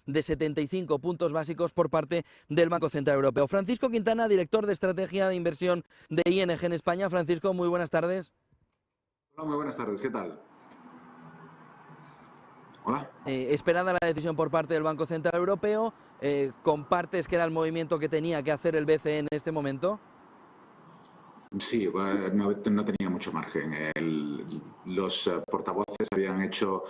de 75 puntos básicos por parte del Banco Central Europeo. Francisco Quintana, director de estrategia de inversión de ING en España. Francisco, muy buenas tardes. Hola, muy buenas tardes, ¿qué tal? Hola. Esperada la decisión por parte del Banco Central Europeo, ¿compartes que era el movimiento que tenía que hacer el BCE en este momento? Sí, no tenía mucho margen. Los portavoces habían hecho...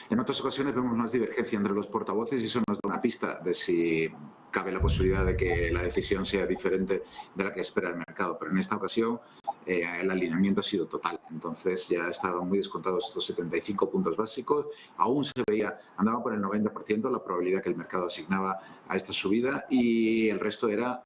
En otras ocasiones vemos más divergencia entre los portavoces y eso nos da una pista de si cabe la posibilidad de que la decisión sea diferente de la que espera el mercado. Pero en esta ocasión el alineamiento ha sido total. Entonces ya estaban muy descontados estos 75 puntos básicos. Aún se veía, andaba por el 90% la probabilidad que el mercado asignaba a esta subida y el resto era...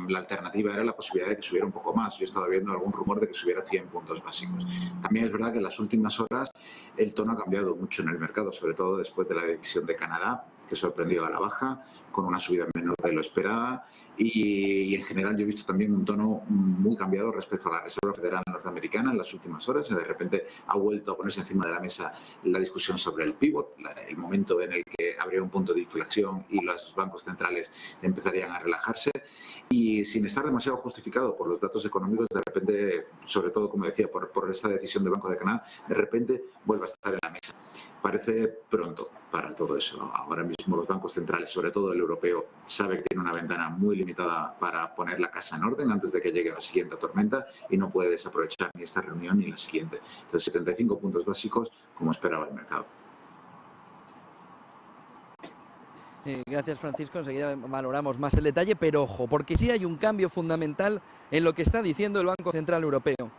la alternativa era la posibilidad de que subiera un poco más. Yo estaba viendo algún rumor de que subiera 100 puntos básicos. También es verdad que en las últimas horas el tono ha cambiado mucho en el mercado, sobre todo después de la decisión de Canadá, que sorprendió a la baja, con una subida menor de lo esperada. Y en general yo he visto también un tono muy cambiado respecto a la Reserva Federal Norteamericana en las últimas horas. De repente ha vuelto a ponerse encima de la mesa la discusión sobre el pivot, el momento en el que habría un punto de inflexión y los bancos centrales empezarían a relajarse. Y sin estar demasiado justificado por los datos económicos, de repente, sobre todo, como decía, por esta decisión del Banco de Canadá, de repente vuelve a estar en la mesa. Parece pronto para todo eso. Ahora mismo los bancos centrales, sobre todo el europeo, sabe que tiene una ventana muy limitada para poner la casa en orden antes de que llegue la siguiente tormenta y no puede desaprovechar ni esta reunión ni la siguiente. Entonces, 75 puntos básicos como esperaba el mercado. Gracias, Francisco. Enseguida valoramos más el detalle, pero ojo, porque sí hay un cambio fundamental en lo que está diciendo el Banco Central Europeo.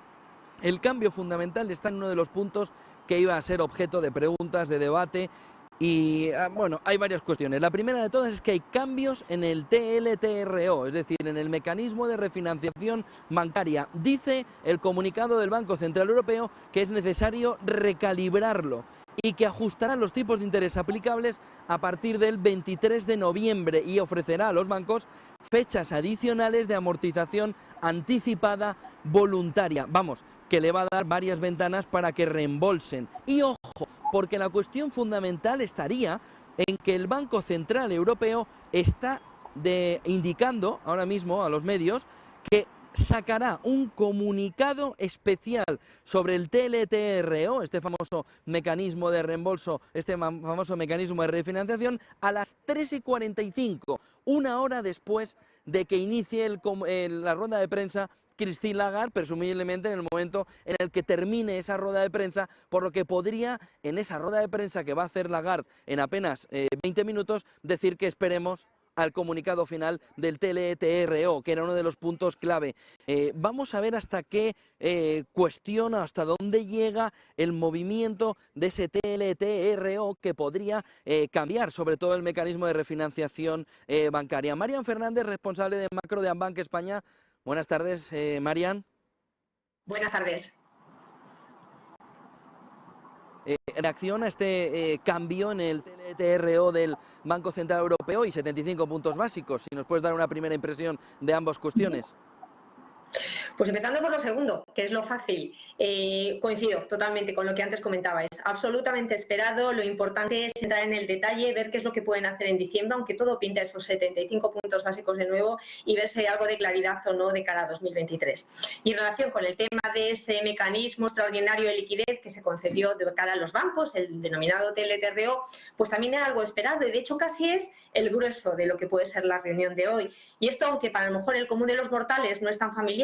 El cambio fundamental está en uno de los puntos que iba a ser objeto de preguntas, de debate. Y bueno, hay varias cuestiones. La primera de todas es que hay cambios en el TLTRO, es decir, en el mecanismo de refinanciación bancaria. Dice el comunicado del Banco Central Europeo que es necesario recalibrarlo y que ajustará los tipos de interés aplicables a partir del 23 de noviembre y ofrecerá a los bancos fechas adicionales de amortización anticipada voluntaria. Vamos, que le va a dar varias ventanas para que reembolsen. Y ojo, porque la cuestión fundamental estaría en que el Banco Central Europeo está indicando ahora mismo a los medios que sacará un comunicado especial sobre el TLTRO, este famoso mecanismo de reembolso, este famoso mecanismo de refinanciación, a las 3:45, una hora después de que inicie la ronda de prensa Christine Lagarde, presumiblemente en el momento en el que termine esa rueda de prensa, por lo que podría, en esa rueda de prensa que va a hacer Lagarde en apenas 20 minutos, decir que esperemos al comunicado final del TLTRO, que era uno de los puntos clave. Vamos a ver hasta qué cuestiona, hasta dónde llega el movimiento de ese TLTRO que podría cambiar sobre todo el mecanismo de refinanciación bancaria. Marian Fernández, responsable de macro de Ambank España. Buenas tardes, Marian. Buenas tardes. Reacción a este cambio en el TLTRO del Banco Central Europeo y 75 puntos básicos. Si nos puedes dar una primera impresión de ambas cuestiones. Pues empezando por lo segundo, que es lo fácil. Coincido totalmente con lo que antes comentabais. Absolutamente esperado. Lo importante es entrar en el detalle, ver qué es lo que pueden hacer en diciembre, aunque todo pinta esos 75 puntos básicos de nuevo, y ver si hay algo de claridad o no de cara a 2023. Y en relación con el tema de ese mecanismo extraordinario de liquidez que se concedió de cara a los bancos, el denominado TLTRO, pues también era algo esperado y de hecho casi es el grueso de lo que puede ser la reunión de hoy. Y esto, aunque para lo mejor el común de los mortales no es tan familiar,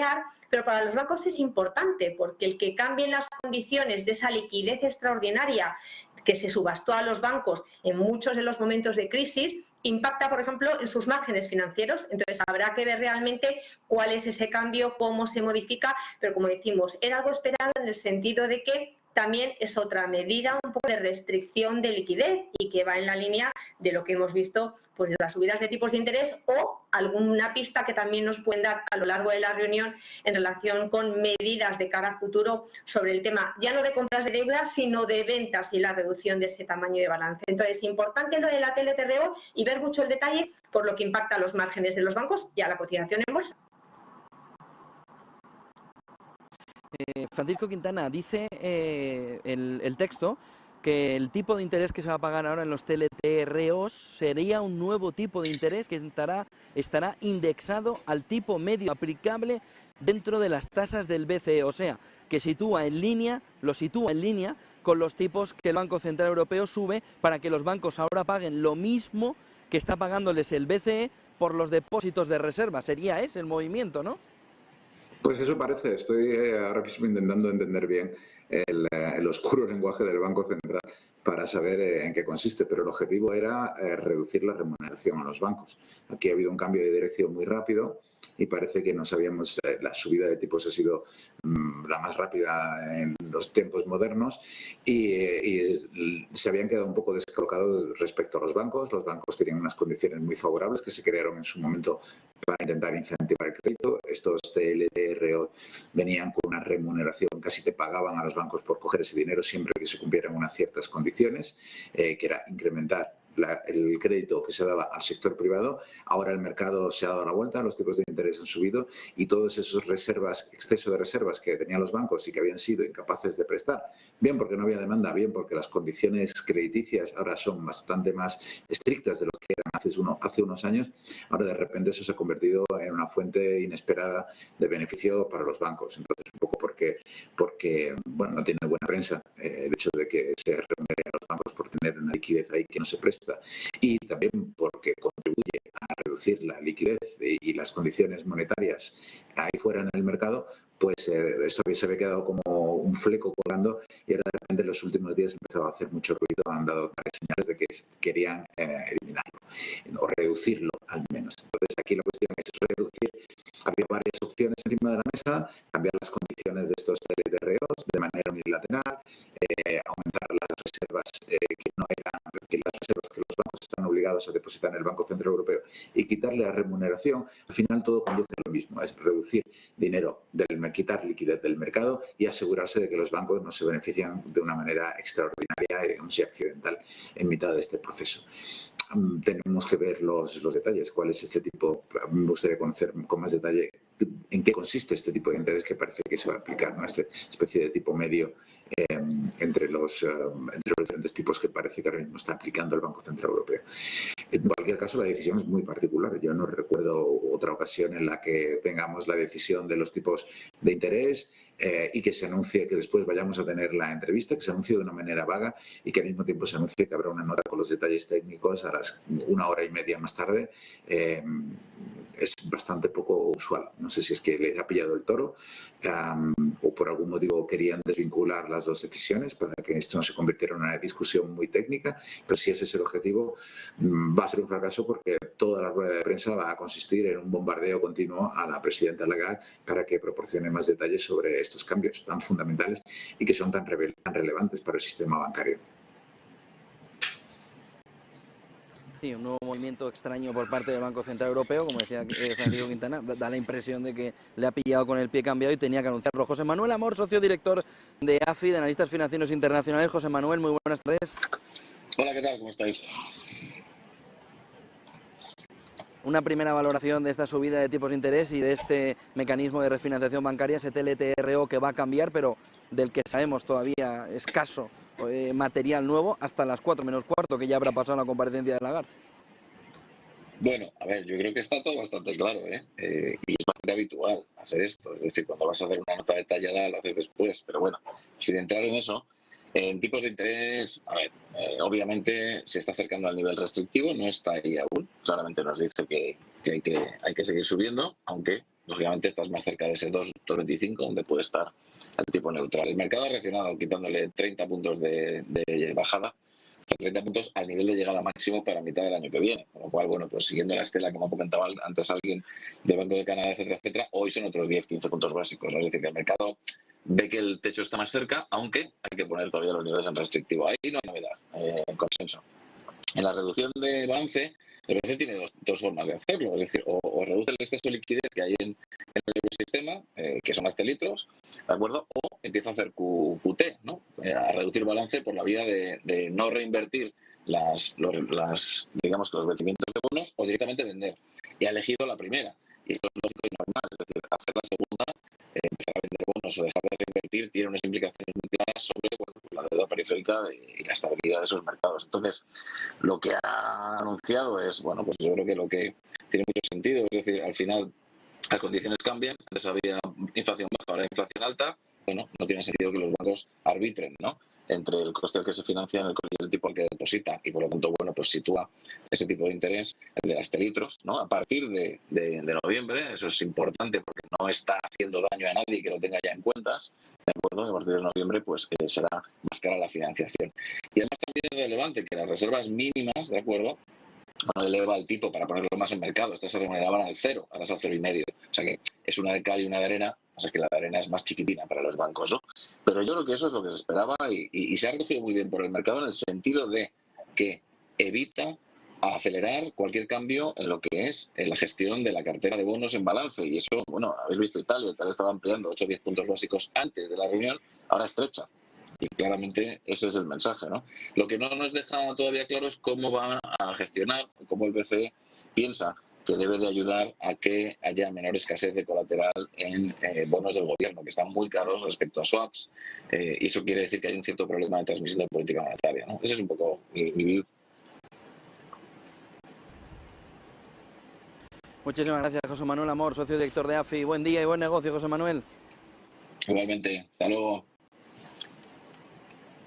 pero para los bancos es importante, porque el que cambien las condiciones de esa liquidez extraordinaria que se subastó a los bancos en muchos de los momentos de crisis, impacta, por ejemplo, en sus márgenes financieros. Entonces, habrá que ver realmente cuál es ese cambio, cómo se modifica, pero como decimos, era algo esperado en el sentido de que también es otra medida un poco de restricción de liquidez y que va en la línea de lo que hemos visto, pues de las subidas de tipos de interés o alguna pista que también nos pueden dar a lo largo de la reunión en relación con medidas de cara a futuro sobre el tema ya no de compras de deuda, sino de ventas y la reducción de ese tamaño de balance. Entonces, importante lo de la TLTRO y ver mucho el detalle por lo que impacta a los márgenes de los bancos y a la cotización en bolsa. Francisco Quintana, dice el texto que el tipo de interés que se va a pagar ahora en los TLTROs sería un nuevo tipo de interés que estará indexado al tipo medio aplicable dentro de las tasas del BCE, o sea, que lo sitúa en línea con los tipos que el Banco Central Europeo sube para que los bancos ahora paguen lo mismo que está pagándoles el BCE por los depósitos de reserva. Sería ese el movimiento, ¿no? Pues eso parece. Estoy ahora mismo intentando entender bien el oscuro lenguaje del Banco Central para saber en qué consiste, pero el objetivo era reducir la remuneración a los bancos. Aquí ha habido un cambio de dirección muy rápido y parece que la subida de tipos ha sido la más rápida en los tiempos modernos y se habían quedado un poco descolocados respecto a los bancos. Los bancos tenían unas condiciones muy favorables que se crearon en su momento para intentar incentivar el crédito. Estos TLTRO venían con una remuneración, casi te pagaban a los bancos por coger ese dinero siempre que se cumplieran unas ciertas condiciones, que era incrementar el crédito que se daba al sector privado. Ahora el mercado se ha dado la vuelta, los tipos de interés han subido y todos esos exceso de reservas que tenían los bancos y que habían sido incapaces de prestar, bien porque no había demanda, bien porque las condiciones crediticias ahora son bastante más estrictas de lo que eran hace unos años, ahora de repente eso se ha convertido en una fuente inesperada de beneficio para los bancos. Entonces, un poco porque bueno, no tiene buena prensa el hecho de que se remunere a los bancos por tener una liquidez ahí que no se presta, y también porque contribuye a reducir la liquidez y las condiciones monetarias ahí fuera en el mercado, pues esto se había quedado como un fleco colgando y ahora de repente en los últimos días empezaba a hacer mucho ruido, han dado señales de que querían eliminarlo o reducirlo al menos. Entonces aquí la cuestión es reducir. Había varias opciones encima de la mesa: cambiar las condiciones de estos TLTROs de manera unilateral, aumentar las reservas las reservas que los bancos están obligados a depositar en el Banco Central Europeo y quitarle la remuneración. Al final todo conduce a lo mismo, es reducir dinero, quitar liquidez del mercado y asegurarse de que los bancos no se benefician de una manera extraordinaria, digamos, y accidental en mitad de este proceso. Tenemos que ver los detalles. ¿Cuál es este tipo? Me gustaría conocer con más detalle en qué consiste este tipo de interés que parece que se va a aplicar, ¿no? Esta especie de tipo medio entre los diferentes tipos que parece que ahora mismo está aplicando el Banco Central Europeo. En cualquier caso, la decisión es muy particular. Yo no recuerdo otra ocasión en la que tengamos la decisión de los tipos de interés y que se anuncie, que después vayamos a tener la entrevista, que se anuncie de una manera vaga y que al mismo tiempo se anuncie que habrá una nota con los detalles técnicos a las 1 hora y media más tarde. Es bastante poco usual. No sé si es que les ha pillado el toro o por algún motivo querían desvincular las dos decisiones para que esto no se convirtiera en una discusión muy técnica, pero si ese es el objetivo, va a ser un fracaso porque toda la rueda de prensa va a consistir en un bombardeo continuo a la presidenta Lagarde para que proporcione más detalles sobre estos cambios tan fundamentales y que son tan relevantes para el sistema bancario. Sí, un nuevo movimiento extraño por parte del Banco Central Europeo, como decía Francisco Quintana, da la impresión de que le ha pillado con el pie cambiado y tenía que anunciarlo. José Manuel Amor, socio director de AFI, de Analistas Financieros Internacionales. José Manuel, muy buenas tardes. Hola, ¿qué tal? ¿Cómo estáis? Una primera valoración de esta subida de tipos de interés y de este mecanismo de refinanciación bancaria, ese TLTRO que va a cambiar, pero del que sabemos todavía escaso material nuevo, hasta las 4 menos cuarto, que ya habrá pasado la comparecencia de Lagarde. Bueno, a ver, yo creo que está todo bastante claro, y es bastante habitual hacer esto. Es decir, cuando vas a hacer una nota detallada lo haces después, pero bueno, sin entrar en eso, en tipos de interés, a ver, obviamente se está acercando al nivel restrictivo, no está ahí aún. Claramente nos dice que hay que seguir subiendo, aunque lógicamente estás más cerca de ese 2,25, donde puede estar el tipo neutral. El mercado ha reaccionado quitándole 30 puntos de bajada, 30 puntos al nivel de llegada máximo para mitad del año que viene. Con lo cual, bueno, pues siguiendo la estela que me comentaba antes alguien del Banco de Canadá, etcétera, etcétera, hoy son otros 10-15 puntos básicos, ¿no? Es decir, que el mercado ve que el techo está más cerca, aunque hay que poner todavía los niveles en restrictivo. Ahí no hay novedad, consenso. En la reducción de balance, el BCE tiene dos formas de hacerlo. Es decir, o reduce el exceso de liquidez que hay en el eurosistema, que son más litros, ¿de acuerdo? O empieza a hacer QT, ¿no? A reducir balance por la vía de no reinvertir digamos que los vencimientos de bonos o directamente vender. Y ha elegido la primera. Y esto es lógico y normal. Es decir, hacer la segunda empezar a vender bonos o dejar de reinvertir tiene unas implicaciones muy claras sobre la deuda periférica y la estabilidad de esos mercados. Entonces, lo que ha anunciado es, bueno, pues yo creo que lo que tiene mucho sentido, es decir, al final las condiciones cambian, antes había inflación baja, ahora hay inflación alta, bueno, no tiene sentido que los bancos arbitren, ¿no?, entre el coste al que se financia y el tipo al que deposita, y por lo tanto, bueno, pues sitúa ese tipo de interés, el de las telitros, ¿no?, a partir de noviembre. Eso es importante porque no está haciendo daño a nadie que lo tenga ya en cuentas, ¿de acuerdo? Y a partir de noviembre, pues será más cara la financiación. Y además también es relevante que las reservas mínimas, ¿de acuerdo?, bueno, eleva el tipo para ponerlo más en mercado. Estas se remuneraban al 0, ahora es al 0,5. O sea que es una de cal y una de arena. O sea que la de arena es más chiquitina para los bancos, ¿no? Pero yo creo que eso es lo que se esperaba y se ha recogido muy bien por el mercado en el sentido de que evita acelerar cualquier cambio en lo que es en la gestión de la cartera de bonos en balance. Y eso, bueno, habéis visto Italia estaba ampliando 8 o 10 puntos básicos antes de la reunión, ahora estrecha. Y claramente ese es el mensaje, ¿no? Lo que no nos deja todavía claro es cómo va a gestionar, cómo el BCE piensa que debe de ayudar a que haya menor escasez de colateral en bonos del gobierno, que están muy caros respecto a swaps, y eso quiere decir que hay un cierto problema de transmisión de política monetaria, ¿no? Ese es un poco mi view. Muchísimas gracias, José Manuel Amor, socio director de AFI. Buen día y buen negocio, José Manuel. Igualmente, hasta luego.